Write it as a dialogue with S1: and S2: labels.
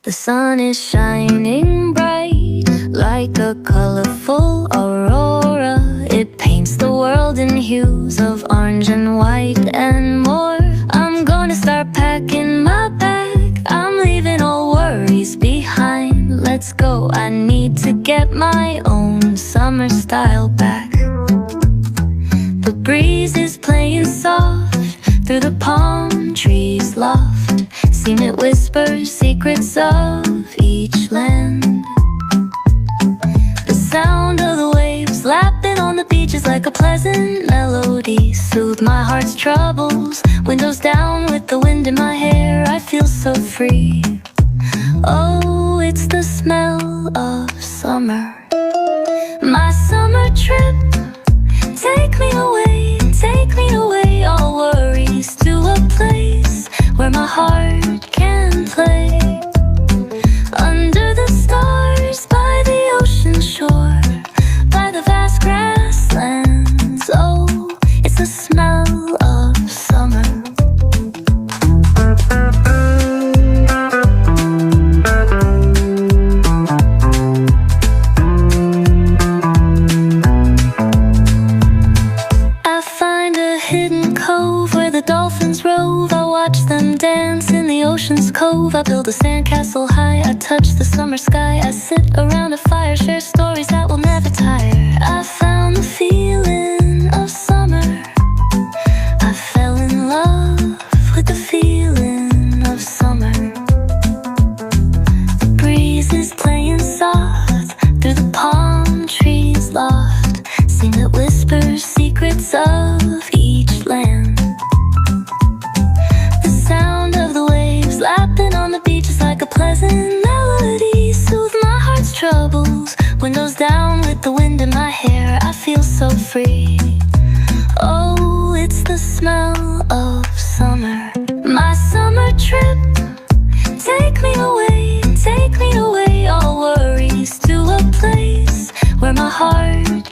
S1: The sun is shining bright like a colorful aurora. It paints the world in hues of orange and white and more. I'm gonna start packing my bag. I'm leaving all worries behind. Let's go, I need to get my own summer style back. The breeze is playing soft through the palm trees loft. Seen it whisper secrets of each land. The sound of the waves lapping on the beach is like a pleasant melody. Soothe my heart's troubles. Windows down with the wind in my hair, I feel so free. Oh, it's the smell of summer. My summer trip, take me away, all worries, to a place where my heart can play. Under the stars, by the ocean shore, by the vast grasslands. Oh, it's the smell of summer. I find a hidden cove where the dolphins rove. I watch them dance in the ocean's cove. I build a sandcastle high, I touch the summer sky. I sit around a fire, share stories that will never tire. I found the feeling of summer. I fell in love with the feeling of summer. The breeze is playing soft through the palm trees loft. Sing it whispers secrets of each land. The sound of the waves lapping on the beach is like a pleasant melody. Soothe my heart's troubles. Windows down with the wind in my hair, I feel so free. Oh, it's the smell of summer. My summer trip, take me away, all worries, to a place where my heart